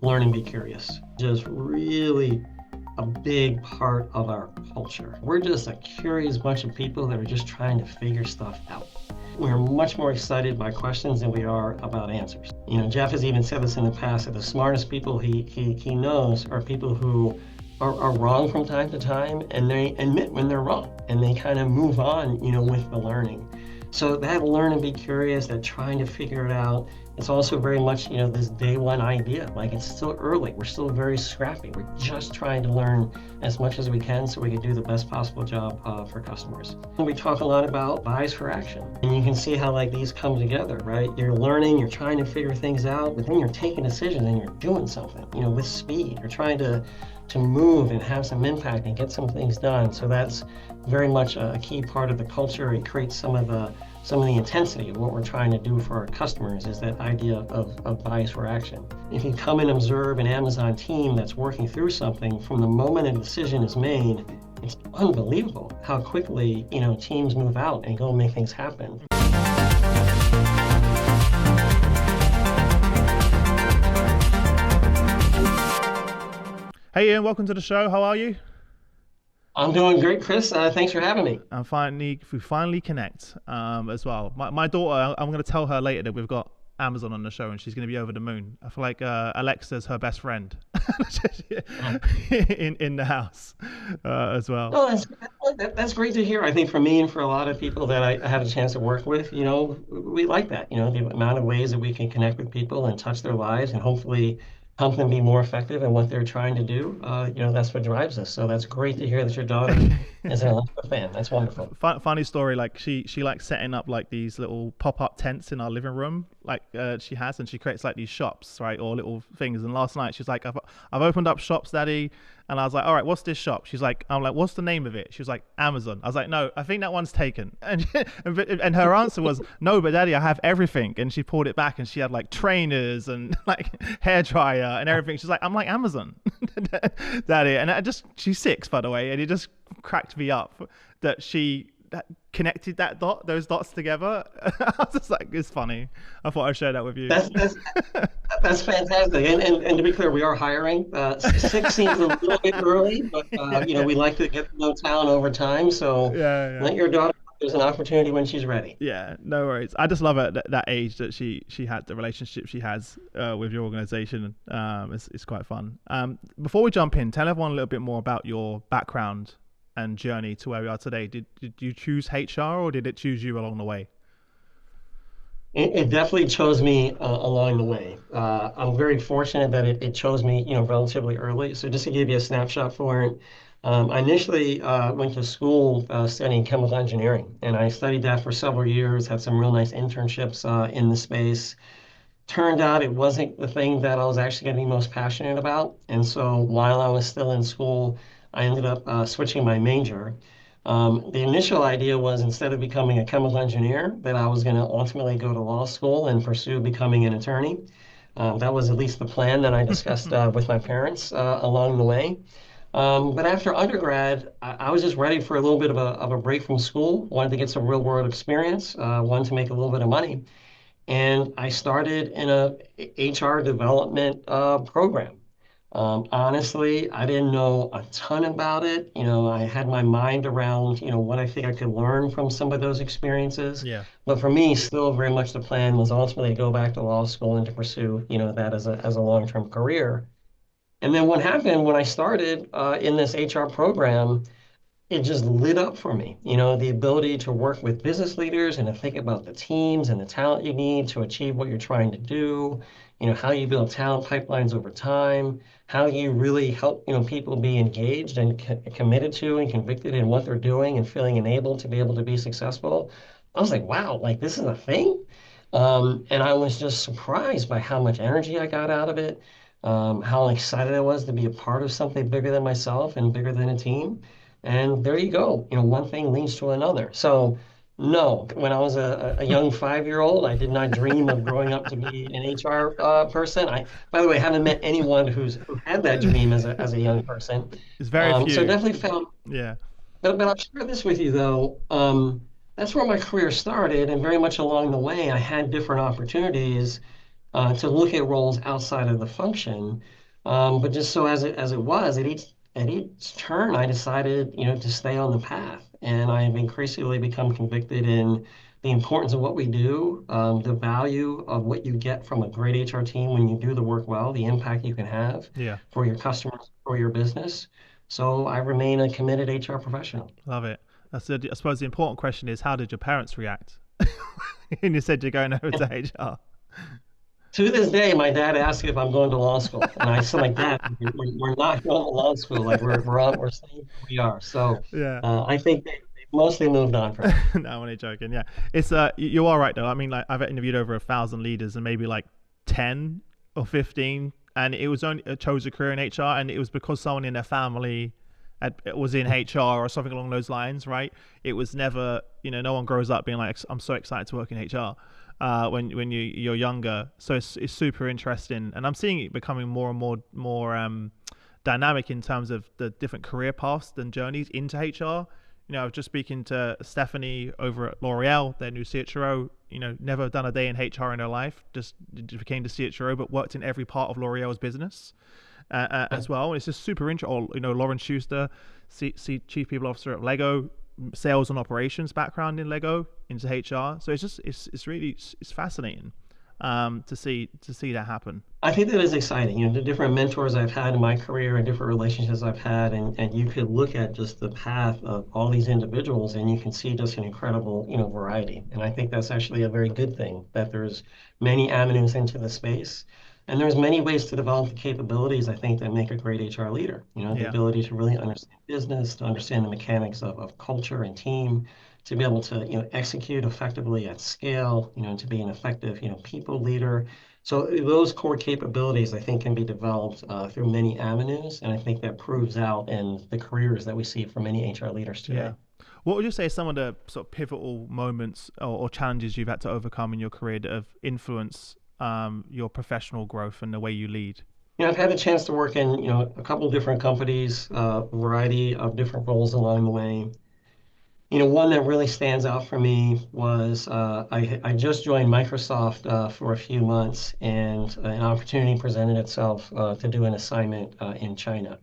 Learn and be curious. Just really a big part of our culture. We're just a curious bunch of people that are just trying to figure stuff out. We're much more excited by questions than we are about answers. Jeff has even said this in the past that the smartest people he knows are people who are wrong from time to time, and they admit when they're wrong and they kind of move on, with the learning. So that learn and be curious, that trying to figure it out, it's also very much, this day one idea. Like, it's still early. We're still very scrappy. We're just trying to learn as much as we can so we can do the best possible job for customers. We talk a lot about buys for action. And you can see how like these come together, right? You're learning, you're trying to figure things out, but then you're taking decisions and you're doing something, with speed. You're trying to move and have some impact and get some things done. So that's very much a key part of the culture. It creates some of the intensity of what we're trying to do for our customers, is that idea of bias for action. If you come and observe an Amazon team that's working through something, from the moment a decision is made, it's unbelievable how quickly, teams move out and go make things happen. Hey Ian, welcome to the show. How are you? I'm doing great, Chris. Thanks for having me. We finally connect as well. My daughter, I'm going to tell her later that we've got Amazon on the show and she's going to be over the moon. I feel like Alexa's her best friend in the house as well. Oh, that's great to hear. I think for me and for a lot of people that I had a chance to work with, we like that, the amount of ways that we can connect with people and touch their lives and hopefully help them be more effective in what they're trying to do. That's what drives us. So that's great to hear that your daughter is an Alexa fan. That's wonderful. Funny story. Like she likes setting up like these little pop-up tents in our living room. Like she has, and she creates like these shops, right, or little things. And last night she's like, I've opened up shops, Daddy. And I was like, all right, what's this shop? I'm like, what's the name of it? She was like, Amazon. I was like, no, I think that one's taken. And her answer was, no, but Daddy, I have everything. And she pulled it back and she had like trainers and like hairdryer and everything. She's like, I'm like, Amazon, Daddy. And she's 6, by the way. And it just cracked me up that she connected those dots together. I was just like, it's funny. I thought I'd share that with you. That's fantastic. And to be clear, we are hiring. 6 seems a little bit early, but we like to get to know talent over time. So let your daughter. There's an opportunity when she's ready. Yeah, no worries. I just love it at that age that she had the relationship she has with your organization. It's quite fun. Before we jump in, tell everyone a little bit more about your background and journey to where we are today. Did you choose HR or did it choose you along the way? It definitely chose me along the way. I'm very fortunate that it chose me, relatively early. So just to give you a snapshot for it, I initially went to school studying chemical engineering, and I studied that for several years, had some real nice internships in the space. Turned out it wasn't the thing that I was actually going to be most passionate about. And so while I was still in school, I ended up switching my major. The initial idea was, instead of becoming a chemical engineer, that I was going to ultimately go to law school and pursue becoming an attorney. That was at least the plan that I discussed with my parents along the way. But after undergrad, I was just ready for a little bit of a break from school, wanted to get some real world experience, wanted to make a little bit of money. And I started in a HR development program. Honestly, I didn't know a ton about it. I had my mind around, what I think I could learn from some of those experiences. Yeah. But for me, still very much the plan was ultimately to go back to law school and to pursue, that as a long-term career. And then what happened when I started in this HR program, it just lit up for me. The ability to work with business leaders and to think about the teams and the talent you need to achieve what you're trying to do, how you build talent pipelines over time, how you really help, people be engaged and committed to and convicted in what they're doing and feeling enabled to be able to be successful. I was like, wow, like this is a thing. And I was just surprised by how much energy I got out of it, how excited I was to be a part of something bigger than myself and bigger than a team. And there you go. One thing leads to another. So no, when I was a young 5-year-old, I did not dream of growing up to be an HR person. By the way, haven't met anyone who had that dream as a young person. It's very few. So definitely found. Yeah. But I'll share this with you though. That's where my career started, and very much along the way, I had different opportunities to look at roles outside of the function. But just so as it was, at each turn, I decided, to stay on the path, and I've increasingly become convicted in the importance of what we do, the value of what you get from a great HR team when you do the work well, the impact you can have Yeah, for your customers, for your business. So I remain a committed HR professional. love it. I suppose the important question is, how did your parents react? And you said you're going over to HR. To this day, my dad asks if I'm going to law school, and I said, like, Dad, we're not going to law school. Like, we're staying where we are. So Yeah. I think they've mostly moved on from it. No, I'm only joking. Yeah, it's you are right though. I mean, like I've interviewed over 1,000 leaders, and maybe like 10 or 15, and it was only chose a career in HR, and it was because someone in their family was in HR or something along those lines, right? It was never, no one grows up being like, I'm so excited to work in HR. When you're younger, so it's super interesting, and I'm seeing it becoming more and more dynamic in terms of the different career paths and journeys into HR. I was just speaking to Stephanie over at L'Oreal, their new CHRO. Never done a day in HR in her life, just became the CHRO, but worked in every part of L'Oreal's business as well. And it's just super interesting. Lauren Schuster, Chief People Officer at Lego, sales and operations background in Lego into HR. So it's really fascinating to see that happen. I think that is exciting. The different mentors I've had in my career and different relationships I've had, and you could look at just the path of all these individuals, and you can see just an incredible, variety. And I think that's actually a very good thing, that there's many avenues into the space. And there's many ways to develop the capabilities, I think, that make a great HR leader. The Yeah, ability to really understand business, to understand the mechanics of culture and team, to be able to, execute effectively at scale, to be an effective, people leader. So those core capabilities, I think, can be developed through many avenues, and I think that proves out in the careers that we see for many HR leaders yeah. today. What would you say are some of the sort of pivotal moments or challenges you've had to overcome in your career that have influenced your professional growth and the way you lead? I've had the chance to work in, a couple of different companies, a variety of different roles along the way. One that really stands out for me was I just joined Microsoft for a few months, and an opportunity presented itself to do an assignment in China.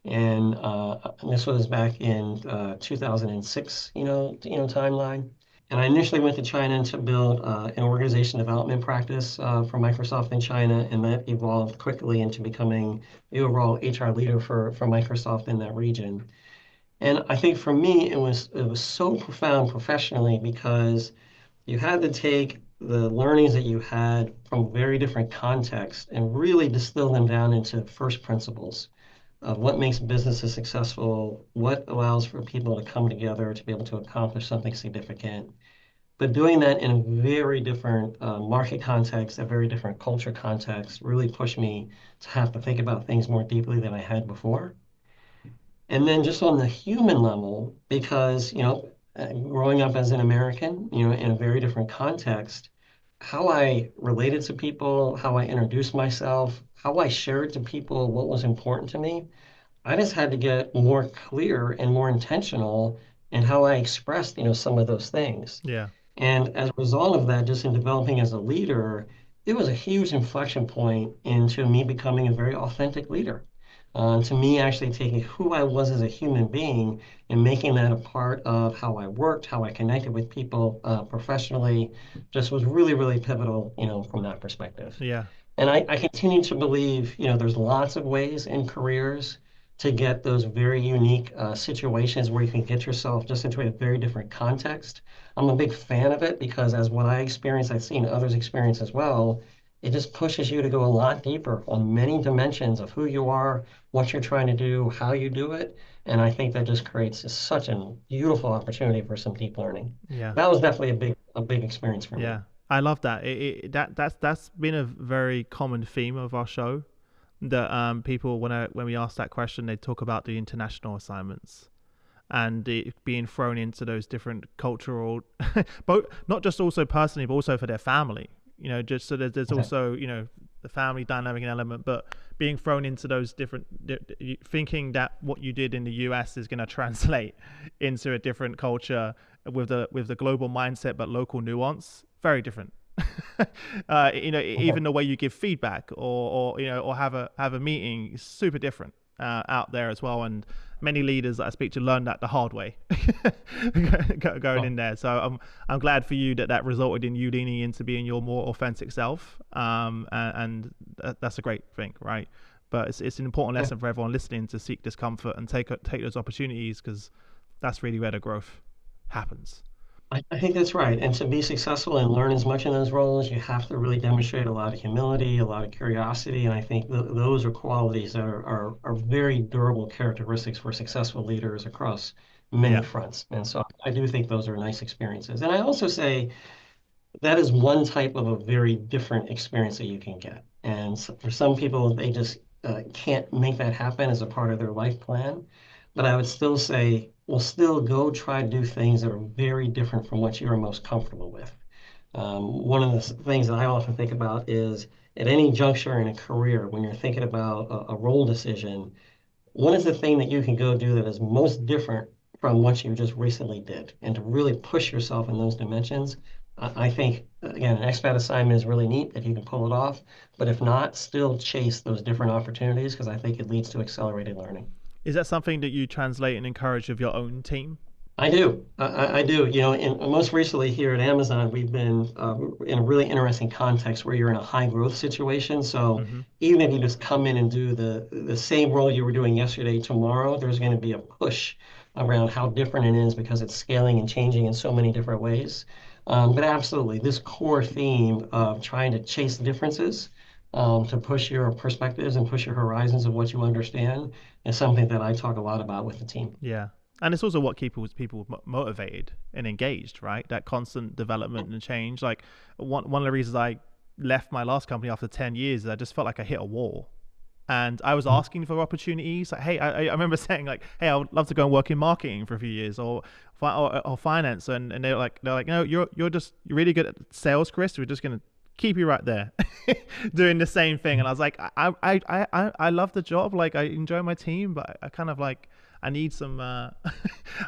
And this was back in 2006, timeline. And I initially went to China to build an organization development practice for Microsoft in China, and that evolved quickly into becoming the overall HR leader for Microsoft in that region. And I think for me, it was so profound professionally, because you had to take the learnings that you had from very different contexts and really distill them down into first principles of what makes businesses successful, what allows for people to come together to be able to accomplish something significant. But doing that in a very different market context, a very different culture context, really pushed me to have to think about things more deeply than I had before. And then just on the human level, because, growing up as an American, in a very different context, how I related to people, how I introduced myself, how I shared to people what was important to me, I just had to get more clear and more intentional in how I expressed, some of those things. Yeah, And as a result of that, just in developing as a leader, it was a huge inflection point into me becoming a very authentic leader. To me, actually taking who I was as a human being and making that a part of how I worked, how I connected with people professionally, just was really, really pivotal, from that perspective. yeah, And I continue to believe, there's lots of ways in careers to get those very unique situations where you can get yourself just into a very different context. I'm a big fan of it, because as what I experience, I've seen others experience as well. It just pushes you to go a lot deeper on many dimensions of who you are, what you're trying to do, how you do it. And I think that just creates such a beautiful opportunity for some deep learning. yeah. That was definitely a big experience for me. Yeah, I love that. That's been a very common theme of our show. That people when we ask that question, they talk about the international assignments and it being thrown into those different cultural, but not just also personally, but also for their family. Just so there's Okay. also the family dynamic and element, but being thrown into those different, thinking that what you did in the US is going to translate into a different culture with the global mindset but local nuance, very different. Even the way you give feedback or have a meeting is super different out there as well. And many leaders that I speak to learn that the hard way going in there. So I'm glad for you that resulted in you leaning into being your more authentic self. And that's a great thing, right? But it's an important lesson for everyone listening to seek discomfort and take those opportunities, because that's really where the growth happens. I think that's right. And to be successful and learn as much in those roles, you have to really demonstrate a lot of humility, a lot of curiosity. And I think those are qualities that are very durable characteristics for successful leaders across many Yeah. fronts. And so I do think those are nice experiences. And I also say that is one type of a very different experience that you can get. And so for some people, they just can't make that happen as a part of their life plan. But I would still say, well, still go try to do things that are very different from what you are most comfortable with. One of the things that I often think about is at any juncture in a career, when you're thinking about a role decision, what is the thing that you can go do that is most different from what you just recently did? And to really push yourself in those dimensions, I think, again, an expat assignment is really neat if you can pull it off. But if not, still chase those different opportunities, because I think it leads to accelerated learning. Is that something that you translate and encourage of your own team? I do. I do. Most recently here at Amazon, we've been in a really interesting context where you're in a high growth situation. So Hmm. even if you just come in and do the same role you were doing yesterday, tomorrow, there's going to be a push around how different it is because it's scaling and changing in so many different ways. But absolutely, this core theme of trying to chase differences, to push your perspectives and push your horizons of what you understand is something that I talk a lot about with the team. Yeah. And it's also what keeps people motivated and engaged, right? That constant development and change. Like one of the reasons I left my last company after 10 years is I just felt like I hit a wall. And I was asking for opportunities. Like, hey, I remember saying like, hey, I would love to go and work in marketing for a few years or finance. And they're like, no, you're really good at sales, Chris. We're just gonna keep you right there doing the same thing. And I was like, I love the job. Like I enjoy my team, but I kind of like, I need some I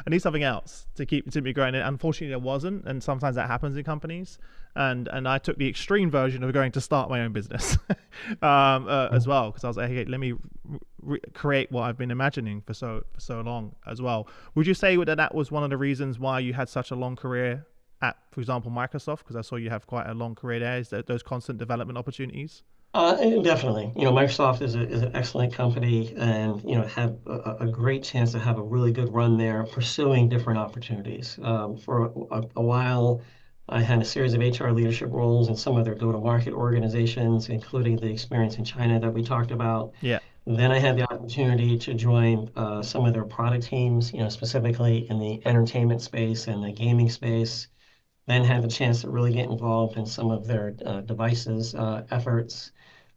need something else to keep me growing. And unfortunately there wasn't, and sometimes that happens in companies. And I took the extreme version of going to start my own business as well, because I was like, hey, let me create what I've been imagining for so long as well. Would you say that was one of the reasons why you had such a long career at, for example, Microsoft? Because I saw you have quite a long career there. Is that those constant development opportunities? Definitely. Microsoft is an excellent company, and had a great chance to have a really good run there, pursuing different opportunities. For a while, I had a series of HR leadership roles in some of their go-to-market organizations, including the experience in China that we talked about. Yeah. Then I had the opportunity to join some of their product teams, specifically in the entertainment space and the gaming space. Then had the chance to really get involved in some of their devices efforts.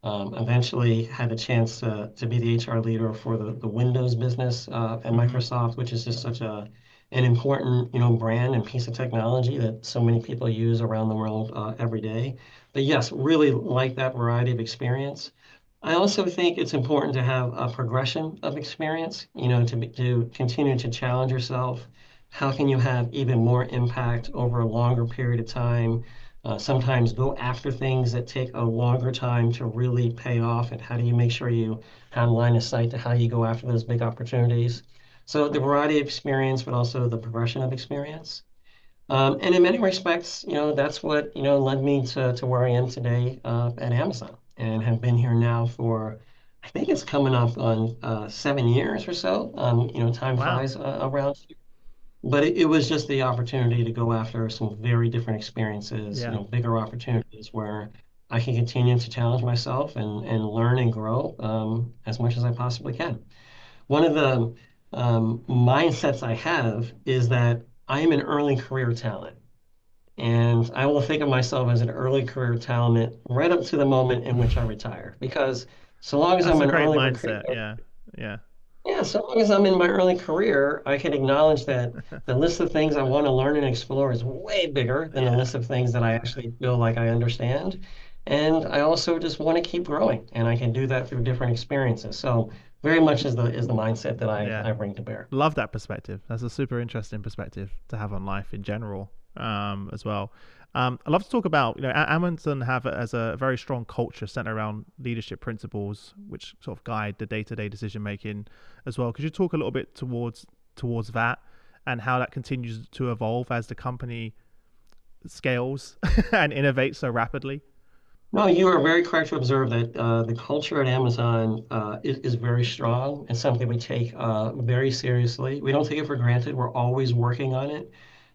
Eventually had the chance to be the HR leader for the Windows business at Hmm. Microsoft, which is just such an important brand and piece of technology that so many people use around the world every day. But yes, really like that variety of experience. I also think it's important to have a progression of experience, to continue to challenge yourself. How can you have even more impact over a longer period of time? Sometimes go after things that take a longer time to really pay off, and how do you make sure you have line of sight to how you go after those big opportunities? So the variety of experience, but also the progression of experience. And in many respects, that's what, led me to where I am today at Amazon, and have been here now for, I think it's coming up on 7 years or so. Time Wow. flies around. But it was just the opportunity to go after some very different experiences, Yeah. bigger opportunities where I can continue to challenge myself and learn and grow as much as I possibly can. One of the mindsets I have is that I am an early career talent. And I will think of myself as an early career talent right up to the moment in which I retire. Because so long as That's I'm a an great early mindset. Yeah. Yeah. yeah, so long as I'm in my early career, I can acknowledge that the list of things I want to learn and explore is way bigger than the Yeah. list of things that I actually feel like I understand. And I also just want to keep growing, and I can do that through different experiences. So very much is the mindset that I, Yeah. I bring to bear. Love that perspective. That's a super interesting perspective to have on life in general. as well. I'd love to talk about, Amazon have it as a very strong culture centered around leadership principles, which sort of guide the day-to-day decision making as well. Could you talk a little bit towards that and how that continues to evolve as the company scales and innovates so rapidly? No, you are very correct to observe that the culture at Amazon is very strong and something we take very seriously. We don't take it for granted. We're always working on it.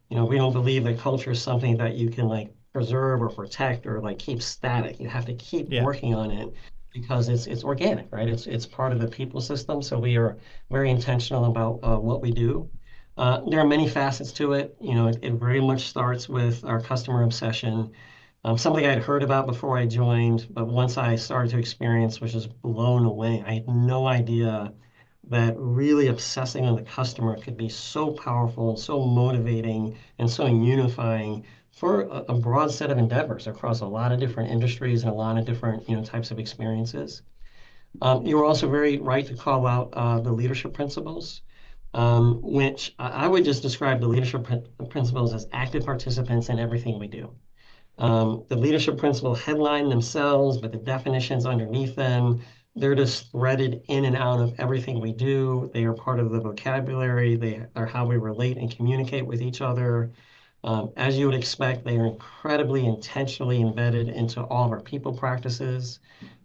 We don't believe that culture is something that you can like preserve or protect or like keep static. You have to keep Yeah, working on it because it's organic, right? It's part of the people system. So we are very intentional about what we do. There are many facets to it. It very much starts with our customer obsession. Something I'd heard about before I joined, but once I started to experience, which is blown away. I had no idea that really obsessing on the customer could be so powerful and so motivating and so unifying for a broad set of endeavors across a lot of different industries and a lot of different types of experiences. You were also very right to call out the leadership principles, which I would just describe the leadership principles as active participants in everything we do. The leadership principles headline themselves, but the definitions underneath them, they're just threaded in and out of everything we do. They are part of the vocabulary. They are how we relate and communicate with each other. As you would expect, they are incredibly intentionally embedded into all of our people practices.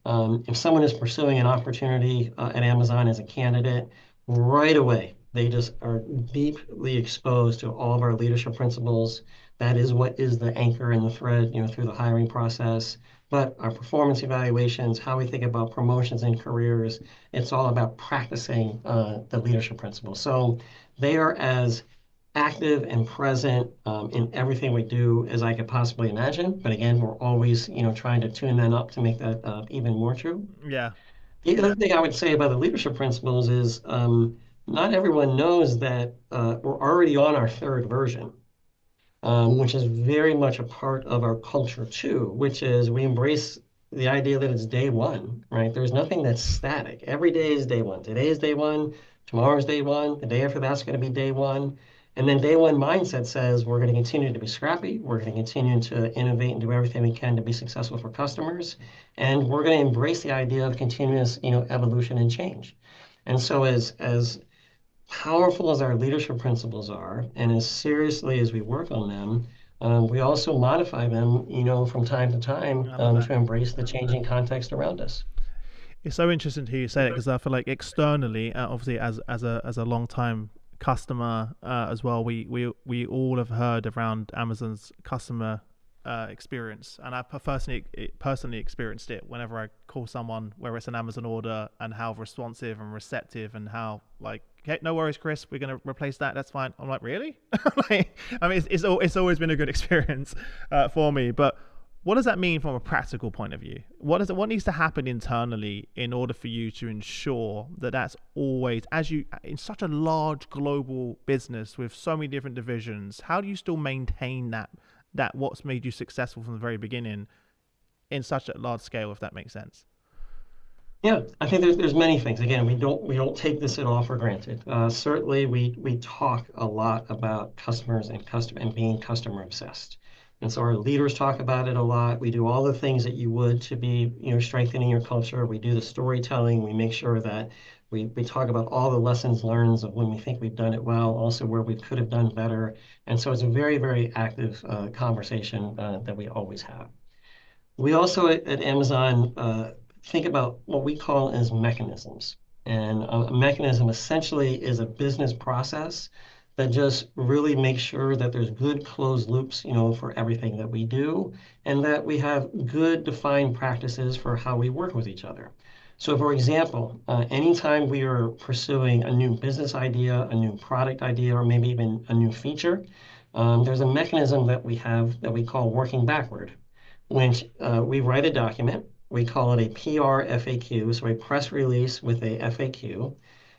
If someone is pursuing an opportunity at Amazon as a candidate, right away, they just are deeply exposed to all of our leadership principles. That is what is the anchor and the thread, through the hiring process. But our performance evaluations, how we think about promotions and careers, it's all about practicing the leadership principles. So they are as active and present in everything we do as I could possibly imagine. But again, we're always, trying to tune that up to make that even more true. yeah, The other thing I would say about the leadership principles is not everyone knows that we're already on our third version, which is very much a part of our culture too, which is we embrace the idea that it's day one, right? There's nothing that's static. Every day is day one. Today is day one. Tomorrow is day one. The day after that's going to be day one. And then day one mindset says we're going to continue to be scrappy. We're going to continue to innovate and do everything we can to be successful for customers. And we're going to embrace the idea of continuous, evolution and change. And so as powerful as our leadership principles are, and as seriously as we work on them, we also modify them, from time to time I love that. to embrace the changing context around us. It's so interesting to hear you say it because I feel like externally, obviously as a long time customer as well, we all have heard around Amazon's customer experience, and I personally experienced it whenever I call someone, whether it's an Amazon order, and how responsive and receptive, and how like, okay, no worries, Chris, we're gonna replace that. That's fine. I'm like, really? Like, I mean, it's always been a good experience for me, but what does that mean from a practical point of view? What needs to happen internally in order for you to ensure that that's always, as you in such a large global business with so many different divisions, how do you still maintain that what's made you successful from the very beginning in such a large scale, if that makes sense? Yeah, I think there's many things. Again, we don't take this at all for granted. Certainly, we talk a lot about customers and being customer obsessed. And so our leaders talk about it a lot. We do all the things that you would to be, strengthening your culture. We do the storytelling. We make sure that we talk about all the lessons learned of when we think we've done it well, also where we could have done better. And so it's a very, very active conversation that we always have. We also at Amazon think about what we call as mechanisms. And a mechanism essentially is a business process that just really makes sure that there's good closed loops, for everything that we do, and that we have good defined practices for how we work with each other. So, for example, anytime we are pursuing a new business idea, a new product idea, or maybe even a new feature, there's a mechanism that we have that we call working backward, which we write a document. We call it a PR FAQ, so a press release with a FAQ.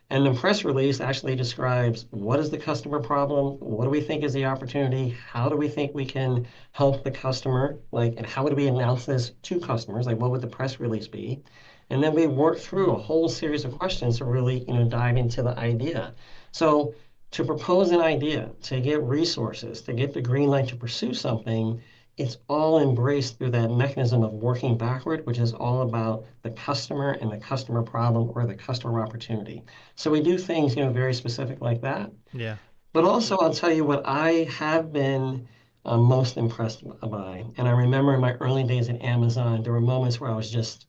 And the press release actually describes what is the customer problem, what do we think is the opportunity, how do we think we can help the customer, like, and how would we announce this to customers, like what would the press release be? And then we work through a whole series of questions to really, dive into the idea. So to propose an idea, to get resources, to get the green light to pursue something, it's all embraced through that mechanism of working backward, which is all about the customer and the customer problem or the customer opportunity. So we do things, very specific like that. Yeah. But also, I'll tell you what I have been most impressed by. And I remember in my early days at Amazon, there were moments where I was just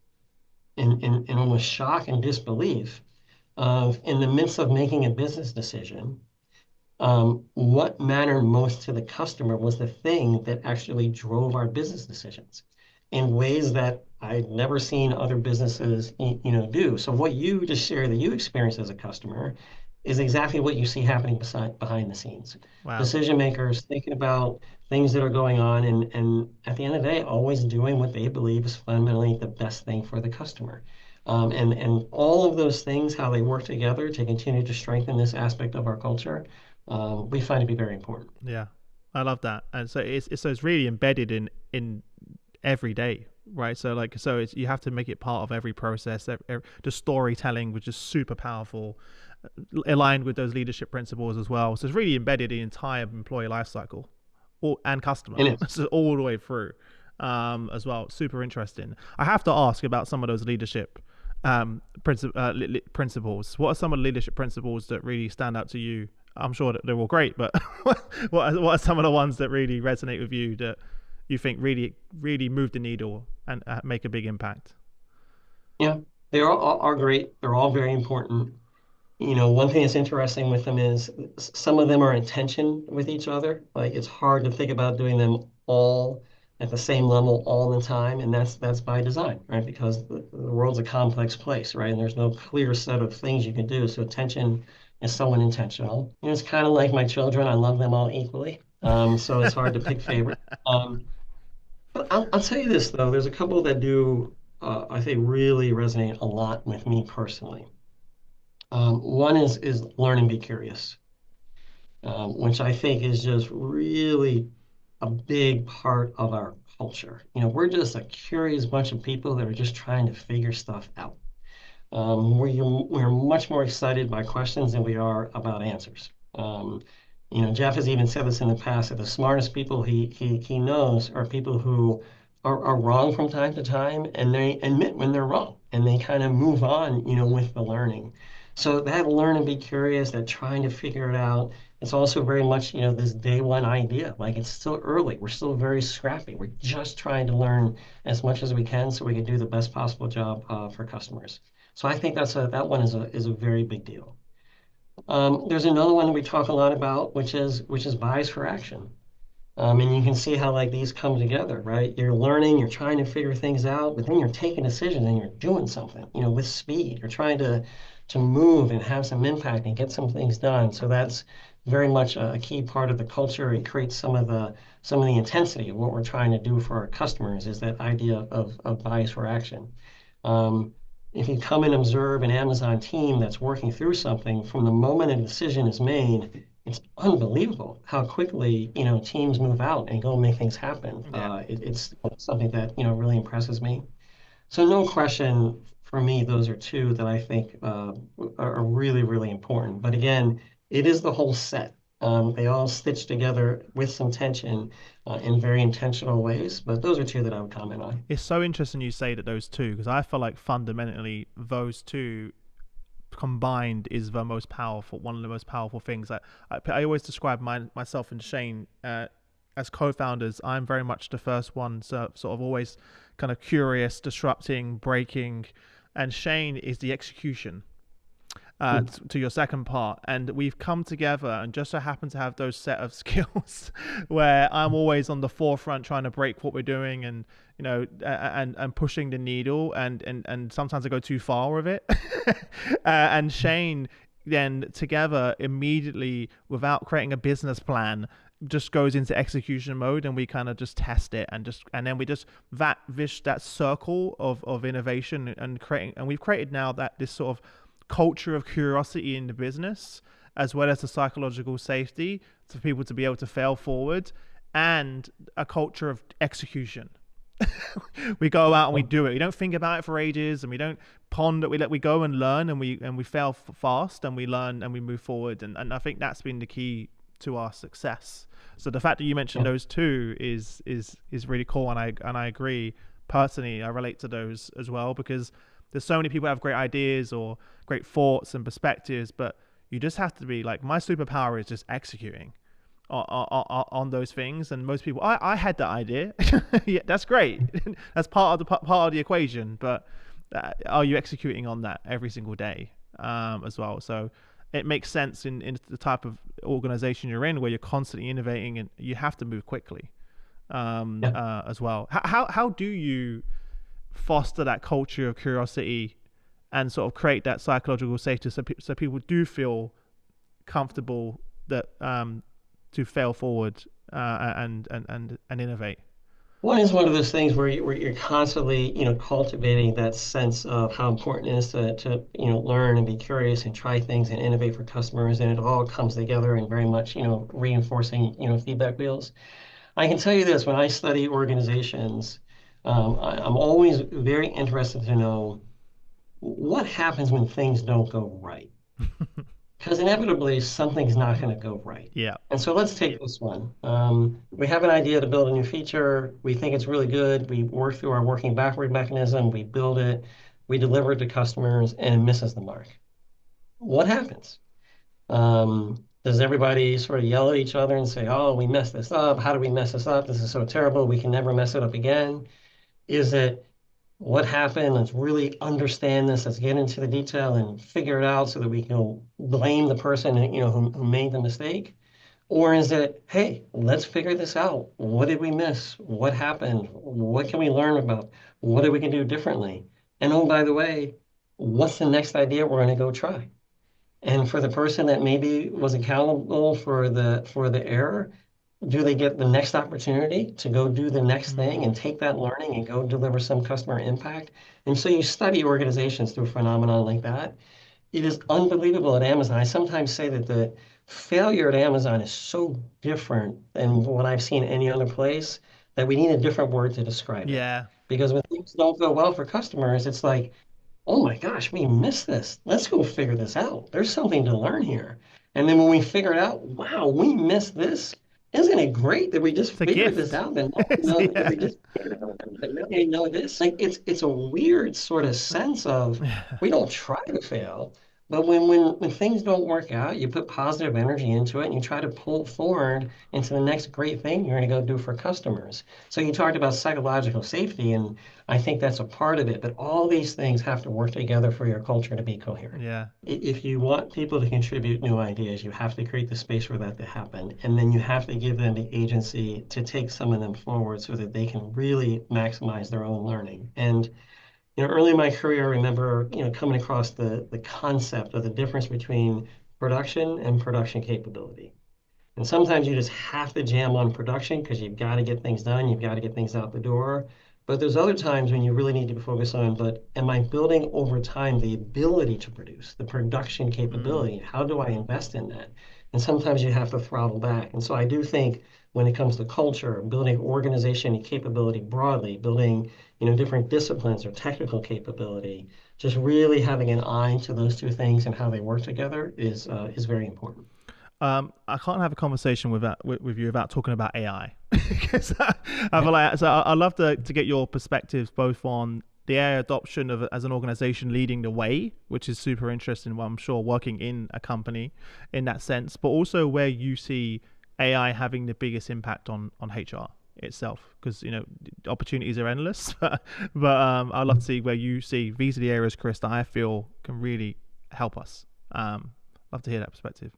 in almost shock and disbelief of, in the midst of making a business decision, what mattered most to the customer was the thing that actually drove our business decisions in ways that I'd never seen other businesses, do. So what you just shared that you experienced as a customer is exactly what you see happening behind the scenes. Wow. Decision makers thinking about things that are going on, and at the end of the day, always doing what they believe is fundamentally the best thing for the customer. And all of those things, how they work together to continue to strengthen this aspect of our culture, we find to be very important. Yeah, I love that. And so it's really embedded in every day, right? So you have to make it part of every process. The storytelling, which is super powerful, aligned with those leadership principles as well. So it's really embedded in the entire employee life cycle, and customer, so all the way through, as well. Super interesting. I have to ask about some of those leadership principles. What are some of the leadership principles that really stand out to you? I'm sure that they're all great, but what are some of the ones that really resonate with you that you think really move the needle and make a big impact? Yeah, they are great. They're all very important. One thing that's interesting with them is some of them are in tension with each other. Like it's hard to think about doing them all at the same level all the time, and that's by design, right? Because the world's a complex place, right? And there's no clear set of things you can do. So tension is somewhat intentional. It's kind of like my children. I love them all equally. So it's hard to pick favorites. But I'll tell you this though, there's a couple that do, I think, really resonate a lot with me personally. One is learn and be curious, which I think is just really a big part of our culture. We're just a curious bunch of people that are just trying to figure stuff out. We're much more excited by questions than we are about answers. Jeff has even said this in the past, that the smartest people he knows are people who are wrong from time to time, and they admit when they're wrong, and they kind of move on, with the learning. So that learn and be curious, that trying to figure it out, it's also very much, this day one idea. Like it's still early. We're still very scrappy. We're just trying to learn as much as we can so we can do the best possible job for customers. So I think that one is a very big deal. There's another one that we talk a lot about, which is bias for action. And you can see how like these come together, right? You're learning, you're trying to figure things out, but then you're taking decisions and you're doing something, with speed. You're trying to move and have some impact and get some things done. So that's very much a key part of the culture. It creates some of the intensity of what we're trying to do for our customers, is that idea of bias for action. If you come and observe an Amazon team that's working through something, from the moment a decision is made, it's unbelievable how quickly, teams move out and go make things happen. Yeah. It's something that, really impresses me. So no question, for me, those are two that I think are really, really important. But again, it is the whole set. They all stitch together with some tension in very intentional ways. But those are two that I would comment on. It's so interesting you say that those two, because I feel like fundamentally those two combined is one of the most powerful things. I always describe myself and Shane as co-founders. I'm very much the first one, so sort of always kind of curious, disrupting, breaking, and Shane is the execution. To your second part, and we've come together and just so happen to have those set of skills where I'm always on the forefront trying to break what we're doing, and and pushing the needle, and sometimes I go too far with it. And Shane then together immediately, without creating a business plan, just goes into execution mode, and we kind of just test it, and then we just that circle of innovation and creating, and we've created now that this sort of culture of curiosity in the business, as well as the psychological safety for people to be able to fail forward, and a culture of execution. We go out and we do it. We don't think about it for ages, and we don't ponder. We go and learn, and we fail fast, and we learn and we move forward. And I think that's been the key to our success. So the fact that you mentioned Yeah. those two is really cool, and I agree. Personally, I relate to those as well because there's so many people who have great ideas or great thoughts and perspectives, but you just have to be like, my superpower is just executing on those things. And most people, I had that idea. Yeah, that's great. That's part of the equation, but are you executing on that every single day as well? So it makes sense in the type of organization you're in, where you're constantly innovating and you have to move quickly Yeah. as well. How do you foster that culture of curiosity and sort of create that psychological safety, so people do feel comfortable that to fail forward and innovate? One is one of those things where you're constantly, cultivating that sense of how important it is to learn and be curious and try things and innovate for customers. And it all comes together in very much, reinforcing, feedback wheels. I can tell you this, when I study organizations, I'm always very interested to know what happens when things don't go right. Because inevitably something's not going to go right. Yeah. And so let's take this one. We have an idea to build a new feature. We think it's really good. We work through our working backward mechanism. We build it. We deliver it to customers, and it misses the mark. What happens? Does everybody sort of yell at each other and say, "Oh, we messed this up. How do we mess this up? This is so terrible. We can never mess it up again"? Is it what happened? Let's really understand this. Let's get into the detail and figure it out so that we can blame the person, who made the mistake. Or is it, hey, let's figure this out. What did we miss? What happened? What can we learn about? What do we can do differently? And oh, by the way, what's the next idea we're going to go try? And for the person that maybe was accountable for the error, do they get the next opportunity to go do the next Mm. thing and take that learning and go deliver some customer impact? And so you study organizations through a phenomenon like that. It is unbelievable at Amazon. I sometimes say that the failure at Amazon is so different than what I've seen any other place that we need a different word to describe it. Yeah. Because when things don't go well for customers, it's like, oh my gosh, we missed this. Let's go figure this out. There's something to learn here. And then when we figure it out, wow, we missed this. Isn't it great that we just It's a figured this gift. out? And now we know that Yeah. we just figured it out. And now we know this. Like it's a weird sort of sense of we don't try to fail, but when things don't work out, you put positive energy into it and you try to pull it forward into the next great thing you're going to go do for customers. So you talked about psychological safety, and I think that's a part of it, but all these things have to work together for your culture to be coherent. Yeah. If you want people to contribute new ideas, you have to create the space for that to happen. And then you have to give them the agency to take some of them forward so that they can really maximize their own learning. And early in my career, I remember, coming across the concept of the difference between production and production capability. And sometimes you just have to jam on production because you've got to get things done, you've got to get things out the door. But there's other times when you really need to focus on, but am I building over time the ability to produce, the production Mm. capability? How do I invest in that? And sometimes you have to throttle back. And so I do think when it comes to culture, building organization and capability broadly, building, different disciplines or technical capability, just really having an eye to those two things and how they work together is very important. I can't have a conversation with you without talking about AI. Because I feel like, so I'd love to get your perspectives both on the AI adoption of as an organization leading the way, which is super interesting. Well, I'm sure working in a company in that sense, but also where you see AI having the biggest impact on HR itself, because opportunities are endless. But I'd love to see where you see these are the areas, Chris, that I feel can really help us. Love to hear that perspective.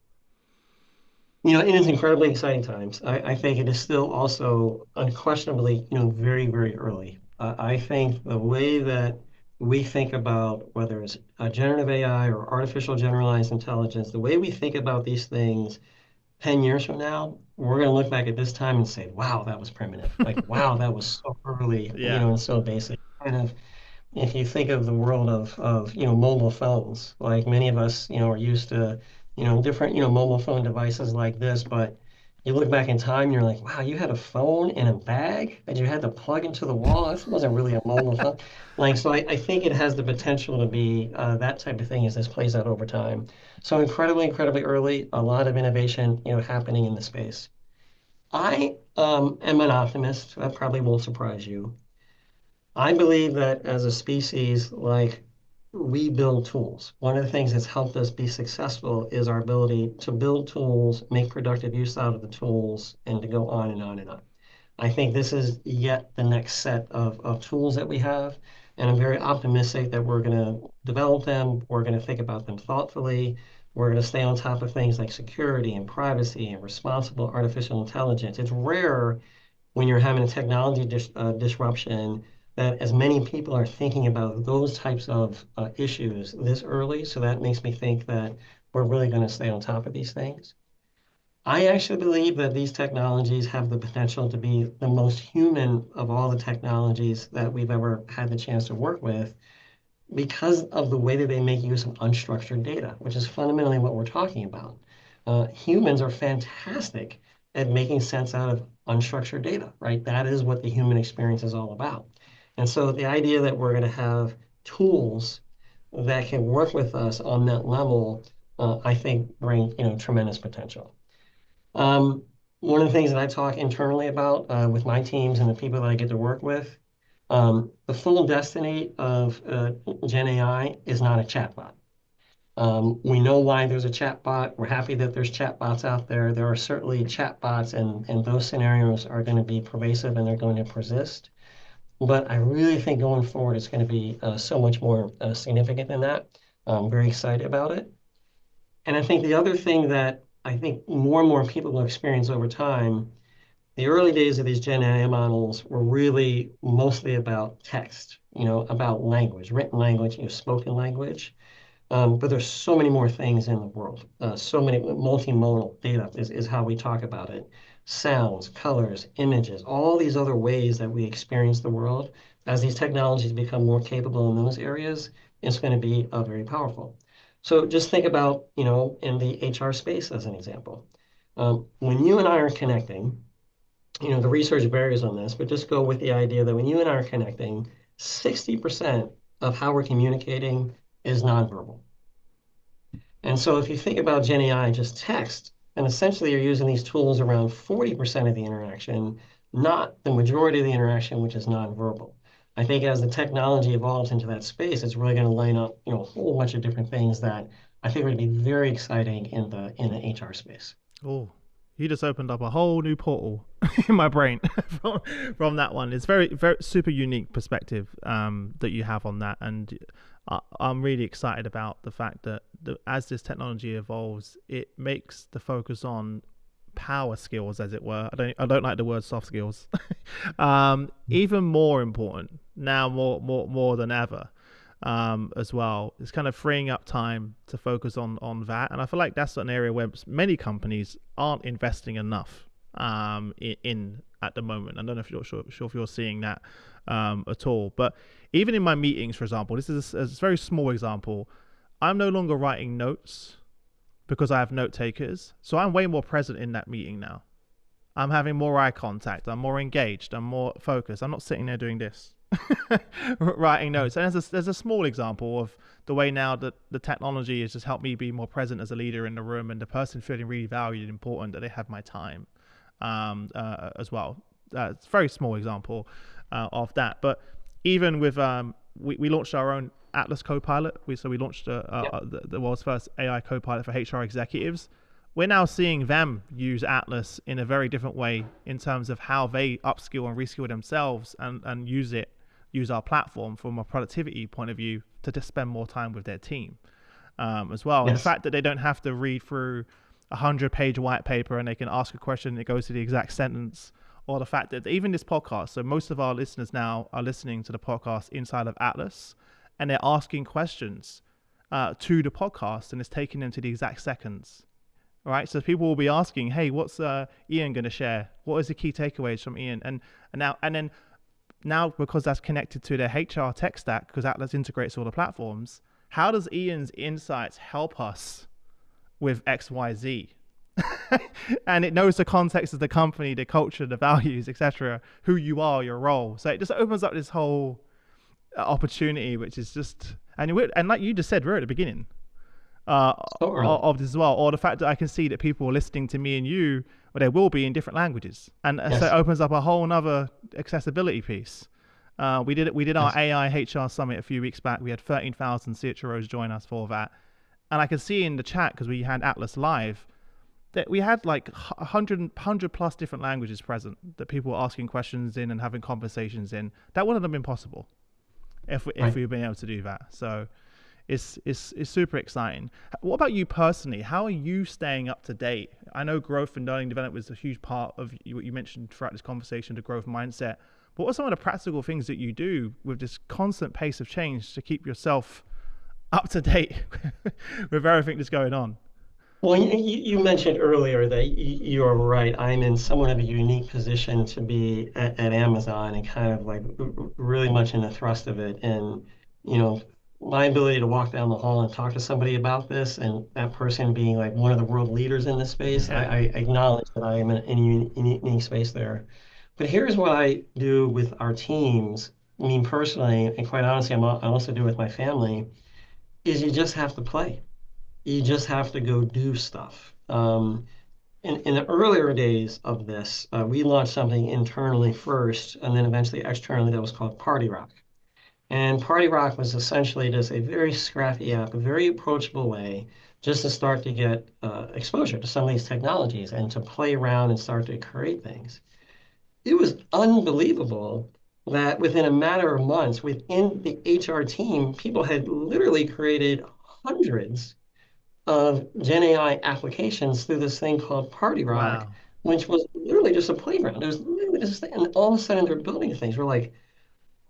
It is incredibly exciting times. I think it is still also unquestionably, very, very early. I think the way that we think about whether it's a generative AI or artificial generalized intelligence, the way we think about these things 10 years from now, we're going to look back at this time and say, wow, that was primitive. Like, wow, that was so early, Yeah. and so basic. Kind of, if you think of the world of mobile phones, like many of us are used to different mobile phone devices like this, but You look back in time, you're like, wow, you had a phone in a bag that you had to plug into the wall. This wasn't really a mobile phone. Like, so I think it has the potential to be that type of thing as this plays out over time. So incredibly, incredibly early, a lot of innovation, happening in the space. I am an optimist. That probably won't surprise you. I believe that as a species, like we build tools. One of the things that's helped us be successful is our ability to build tools, make productive use out of the tools, and to go on and on and on. I think this is yet the next set of tools that we have, and I'm very optimistic that we're going to develop them. We're going to think about them thoughtfully. We're going to stay on top of things like security and privacy and responsible artificial intelligence. It's rare when you're having a technology disruption that as many people are thinking about those types of issues this early. So that makes me think that we're really going to stay on top of these things. I actually believe that these technologies have the potential to be the most human of all the technologies that we've ever had the chance to work with because of the way that they make use of unstructured data, which is fundamentally what we're talking about. Humans are fantastic at making sense out of unstructured data, right? That is what the human experience is all about. And so the idea that we're going to have tools that can work with us on that level, I think bring tremendous potential. One of the things that I talk internally about with my teams and the people that I get to work with, the full destiny of Gen AI is not a chatbot. We know why there's a chatbot. We're happy that there's chatbots out there. There are certainly chatbots, and those scenarios are going to be pervasive and they're going to persist. But I really think going forward, it's going to be so much more significant than that. I'm very excited about it. And I think the other thing that I think more and more people will experience over time, the early days of these Gen AI models were really mostly about text, about language, written language, spoken language. But there's so many more things in the world. So many multimodal data is how we talk about it. Sounds, colors, images, all these other ways that we experience the world. As these technologies become more capable in those areas, it's going to be very powerful. So just think about, in the HR space as an example. When you and I are connecting, the research varies on this, but just go with the idea that when you and I are connecting, 60% of how we're communicating is nonverbal. And so if you think about Gen AI, just text, and essentially you're using these tools around 40% of the interaction, not the majority of the interaction, which is nonverbal. I think as the technology evolves into that space, it's really going to line up, a whole bunch of different things that I think are going to be very exciting in the HR space. Oh, you just opened up a whole new portal in my brain from that one. It's very, very super unique perspective that you have on that, and I'm really excited about the fact that as this technology evolves, it makes the focus on power skills, as it were. I don't like the word soft skills. Even more important now, more than ever. As well, it's kind of freeing up time to focus on that, and I feel like that's an area where many companies aren't investing enough in at the moment. I don't know if you're sure if you're seeing that at all, but even in my meetings, for example, this is a very small example. I'm no longer writing notes because I have note takers, so I'm way more present in that meeting now. I'm having more eye contact. I'm more engaged. I'm more focused. I'm not sitting there doing this. Writing notes. And there's a small example of the way now that the technology has just helped me be more present as a leader in the room, and the person feeling really valued and important, that they have my time as well. It's a very small example of that. But even with we launched our own Atlas Copilot. We launched the world's first AI Copilot for HR executives. We're now seeing them use Atlas in a very different way in terms of how they upskill and reskill themselves and use our platform from a productivity point of view to just spend more time with their team as well. Yes. And the fact that they don't have to read through 100-page white paper and they can ask a question and it goes to the exact sentence, or the fact that even this podcast, so most of our listeners now are listening to the podcast inside of Atlas, and they're asking questions to the podcast, and it's taking them to the exact seconds. All right, so people will be asking, "Hey, what's Ian going to share? What is the key takeaways from Ian?" And then because that's connected to their HR tech stack, because Atlas integrates all the platforms, how does Ian's insights help us with X, Y, Z? and it knows the context of the company, the culture, the values, etc., who you are, your role. So it just opens up this whole opportunity, which is just and like you just said, we're at the beginning uh, So early. of this as well, or the fact that I can see that people are listening to me and you, or they will be in different languages, and so it Yes. opens up a whole nother accessibility piece. We did our Yes. AI HR summit a few weeks back. We had 13,000 CHROs join us for that, and I could see in the chat because we had Atlas live that we had like 100 plus different languages present that people were asking questions in and having conversations in. That wouldn't have been possible if Right. we've been able to do that. So it's super exciting. What about you personally? How are you staying up to date? I know growth and learning development was a huge part of what you mentioned throughout this conversation, the growth mindset. But what are some of the practical things that you do with this constant pace of change to keep yourself up to date with everything that's going on? Well, you mentioned earlier that you are right. I'm in somewhat of a unique position to be at Amazon and kind of like really much in the thrust of it. And, you know, my ability to walk down the hall and talk to somebody about this and that person being like one of the world leaders in this space, Yeah. I acknowledge that I am in a unique space there. But here's what I do with our teams. I mean, personally, and quite honestly, I also do with my family, is you just have to play. You just have to go do stuff. In the earlier days of this, we launched something internally first and then eventually externally that was called Party Rock. And Party Rock was essentially just a very scrappy app, a very approachable way just to start to get exposure to some of these technologies and to play around and start to create things. It was unbelievable that within a matter of months, within the HR team, people had literally created hundreds of Gen AI applications through this thing called Party Rock, Wow. which was literally just a playground. It was literally just, and all of a sudden they're building things. We're like,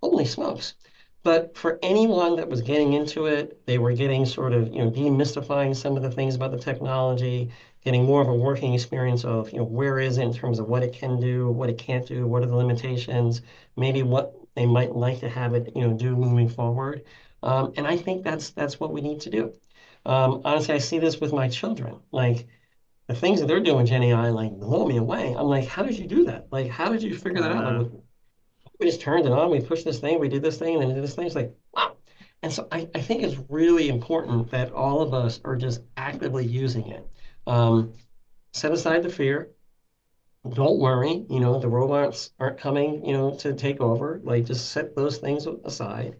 holy smokes. But for anyone that was getting into it, they were getting sort of, demystifying some of the things about the technology, getting more of a working experience of, where is it in terms of what it can do, what it can't do, what are the limitations, maybe what they might like to have it, do moving forward. And I think that's what we need to do. Honestly, I see this with my children. Like the things that they're doing, Gen AI, like blow me away. I'm like, how did you do that? Like, how did you figure that I out? Like, know. we just turned it on, we pushed this thing, we did this thing, and then did this thing. It's like, wow. And so I think it's really important that all of us are just actively using it. Um, Set aside the fear. Don't worry, the robots aren't coming, to take over. Like, just set those things aside.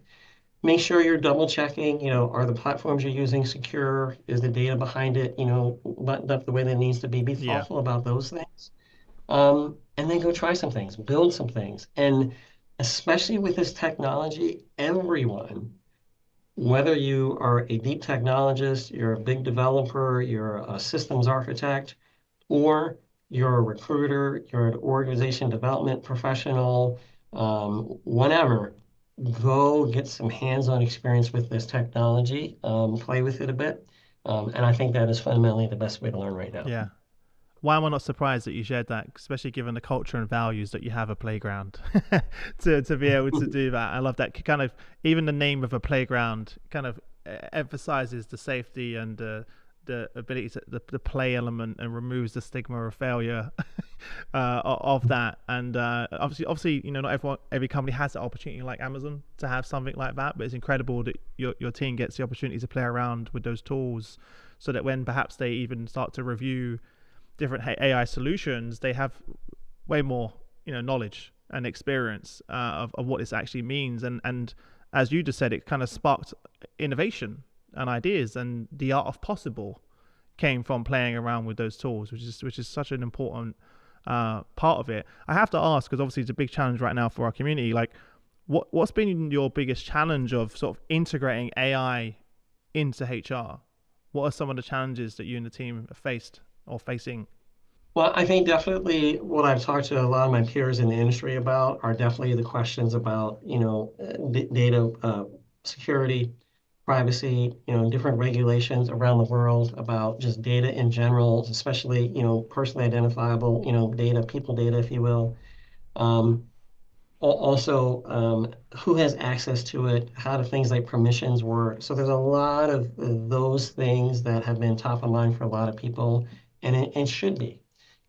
Make sure you're double checking, are the platforms you're using secure? Is the data behind it, buttoned up the way that it needs to be? Be Yeah. thoughtful about those things. And then go try some things, build some things. And especially with this technology, everyone, whether you are a deep technologist, you're a big developer, you're a systems architect, or you're a recruiter, you're an organization development professional, whatever, go get some hands-on experience with this technology, play with it a bit. And I think that is fundamentally the best way to learn right now. Yeah. Why am I not surprised that you shared that, especially given the culture and values that you have a playground to be able to do that? I love that kind of even the name of a playground kind of emphasizes the safety and the ability to the play element and removes the stigma of failure of that. And obviously, not every company has the opportunity like Amazon to have something like that, but it's incredible that your team gets the opportunity to play around with those tools, so that when perhaps they even start to review different AI solutions, they have way more knowledge and experience of what this actually means. And as you just said, it kind of sparked innovation and ideas, and the art of possible came from playing around with those tools, which is such an important part of it. I have to ask, because obviously it's a big challenge right now for our community. Like, what's been your biggest challenge of sort of integrating AI into HR? What are some of the challenges that you and the team have faced or facing? Well, I think definitely what I've talked to a lot of my peers in the industry about are definitely the questions about, data security, privacy, different regulations around the world about just data in general, especially, personally identifiable, data, people data, if you will. Um, Also, who has access to it? How do things like permissions work? So there's a lot of those things that have been top of mind for a lot of people and it should be.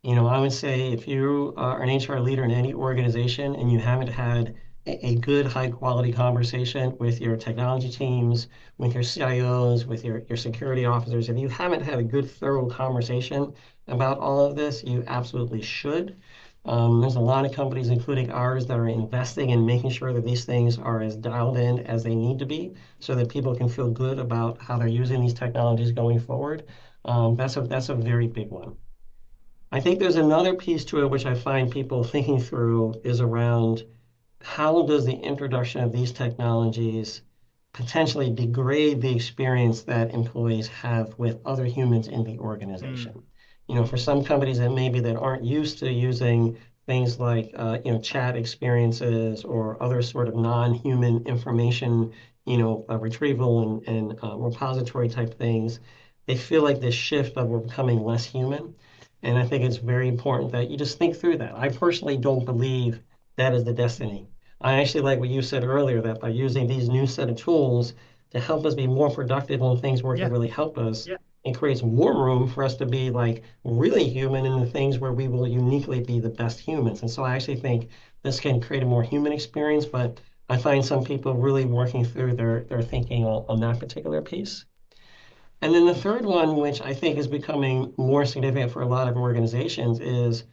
I would say if you are an HR leader in any organization and you haven't had a good, high quality conversation with your technology teams, with your CIOs, with your security officers, if you haven't had a good, thorough conversation about all of this, you absolutely should. There's a lot of companies, including ours, that are investing in making sure that these things are as dialed in as they need to be so that people can feel good about how they're using these technologies going forward. That's a very big one. I think there's another piece to it which I find people thinking through is around how does the introduction of these technologies potentially degrade the experience that employees have with other humans in the Mm. organization? For some companies that maybe that aren't used to using things like chat experiences or other sort of non-human information, retrieval and repository type things, they feel like this shift of we're becoming less human. And I think it's very important that you just think through that. I personally don't believe that is the destiny. I actually like what you said earlier, that by using these new set of tools to help us be more productive on things where it can Yeah. really help us, it creates more room for us to be like really human in the things where we will uniquely be the best humans. And so I actually think this can create a more human experience, but I find some people really working through their thinking on that particular piece. And then the third one, which I think is becoming more significant for a lot of organizations, is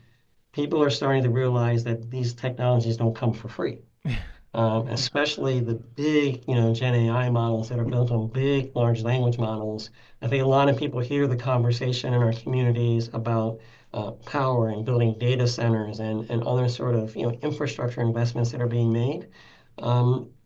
people are starting to realize that these technologies don't come for free, especially the big, Gen AI models that are built on big, large language models. I think a lot of people hear the conversation in our communities about power and building data centers and other sort of, infrastructure investments that are being made.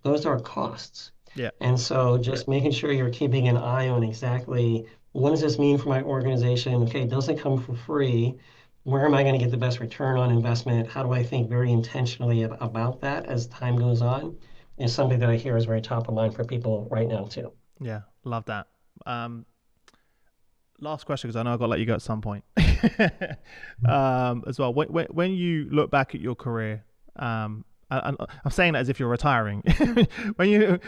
Those are costs. Yeah. And so just making sure you're keeping an eye on exactly what does this mean for my organization? Okay, it doesn't come for free. Where am I going to get the best return on investment? How do I think very intentionally about that as time goes on? Is something that I hear is very top of mind for people right now too. Yeah. Love that. Um, Last question, because I know I've got to let you go at some point. As well, when you look back at your career, and I'm saying that as if you're retiring. When you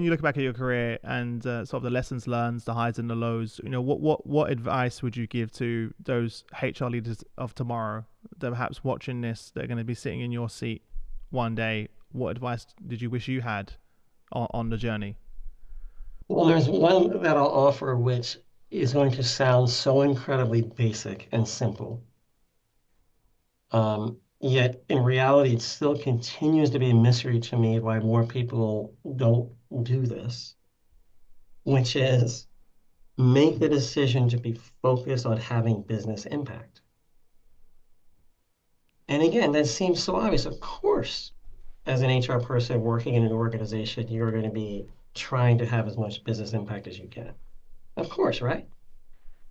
look back at your career and sort of the lessons learned, the highs and the lows, what advice would you give to those HR leaders of tomorrow that are perhaps watching this, that are going to be sitting in your seat one day? What advice did you wish you had on the journey? Well, there's one that I'll offer, which is going to sound so incredibly basic and simple. Yet in reality, it still continues to be a mystery to me why more people don't do this, which is make the decision to be focused on having business impact. And again, that seems so obvious. Of course, as an HR person working in an organization, you're going to be trying to have as much business impact as you can. Of course, right?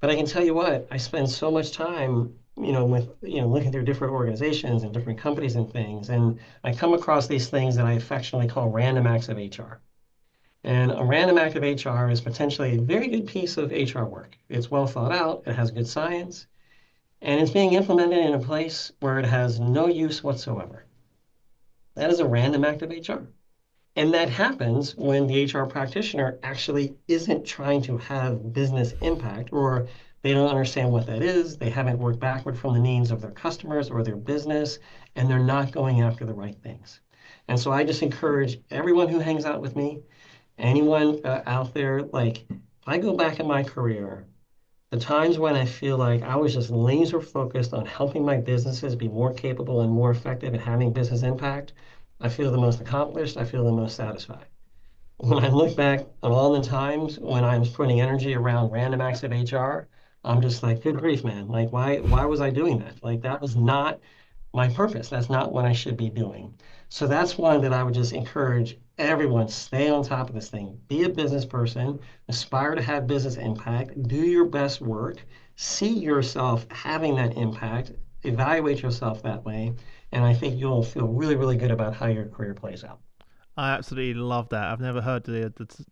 But I can tell you what, I spend so much time, with, looking through different organizations and different companies and things, and I come across these things that I affectionately call random acts of HR. And a random act of HR is potentially a very good piece of HR work. It's well thought out, it has good science, and it's being implemented in a place where it has no use whatsoever. That is a random act of HR. And that happens when the HR practitioner actually isn't trying to have business impact, or they don't understand what that is. They haven't worked backward from the needs of their customers or their business, and they're not going after the right things. And so I just encourage everyone who hangs out with me, anyone out there, like, if I go back in my career, the times when I feel like I was just laser focused on helping my businesses be more capable and more effective at having business impact, I feel the most accomplished, I feel the most satisfied. When I look back on all the times when I was putting energy around random acts of HR, I'm just like, good grief, man. Like, why was I doing that? Like, that was not my purpose. That's not what I should be doing. So that's one that I would just encourage everyone, stay on top of this thing. Be a business person, aspire to have business impact, do your best work, see yourself having that impact, evaluate yourself that way, and I think you'll feel really, really good about how your career plays out. I absolutely love that. I've never heard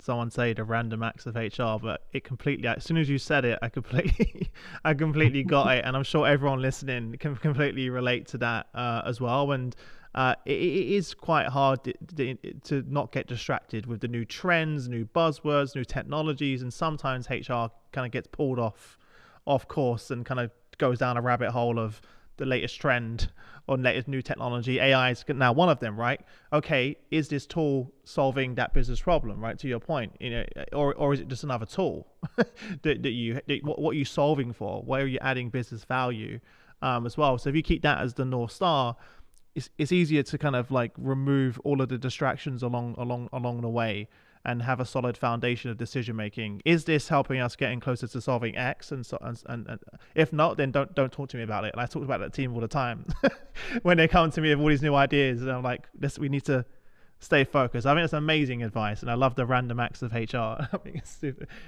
someone say the random acts of HR, but it completely, as soon as you said it, I completely got it. And I'm sure everyone listening can completely relate to that as well. And it is quite hard to not get distracted with the new trends, new buzzwords, new technologies. And sometimes HR kind of gets pulled off course and kind of goes down a rabbit hole of the latest trend or latest new technology. AI is now one of them, right? Okay, is this tool solving that business problem, right? To your point, or is it just another tool what are you solving for? Where are you adding business value as well? So if you keep that as the North Star, it's easier to kind of like remove all of the distractions along the way and have a solid foundation of decision making. Is this helping us getting closer to solving X? And if not, then don't talk to me about it. And I talk about that team all the time when they come to me with all these new ideas, and I'm like, we need to stay focused. I think that's amazing advice, and I love the random acts of HR. I think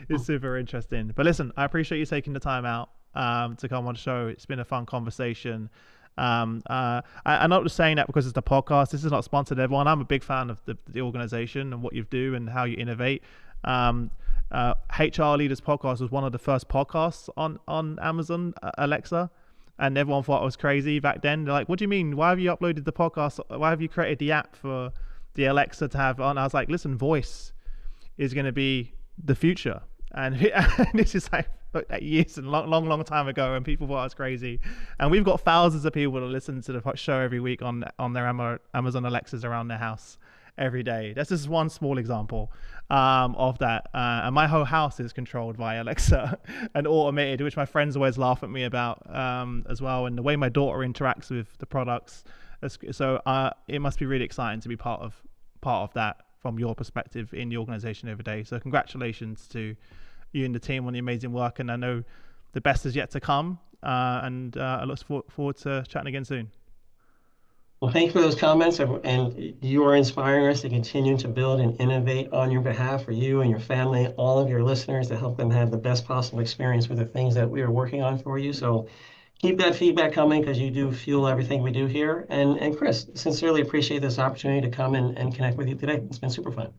it's super interesting. But listen, I appreciate you taking the time out to come on the show. It's been a fun conversation. I'm not just saying that because it's the podcast. This is not sponsored, everyone. I'm a big fan of the organization and what you do and how you innovate. HR Leaders Podcast was one of the first podcasts on Amazon Alexa, and everyone thought I was crazy back then. They're like, what do you mean? Why have you uploaded the podcast? Why have you created the app for the Alexa to have on? I was like, listen, voice is going to be the future. And this is like years and long time ago, and people thought I was crazy. And we've got thousands of people that listen to the show every week on their Amazon Alexas around their house every day. That's just one small example of that. And my whole house is controlled by Alexa and automated, which my friends always laugh at me about as well. And the way my daughter interacts with the products. So it must be really exciting to be part of that from your perspective in the organization every day. So congratulations to you and the team on the amazing work, and I know the best is yet to come, and I look forward to chatting again soon. Well, thank you for those comments, and you are inspiring us to continue to build and innovate on your behalf for you and your family, all of your listeners, to help them have the best possible experience with the things that we are working on for you. So keep that feedback coming, because you do fuel everything we do here. And Chris, sincerely appreciate this opportunity to come and connect with you today. It's been super fun.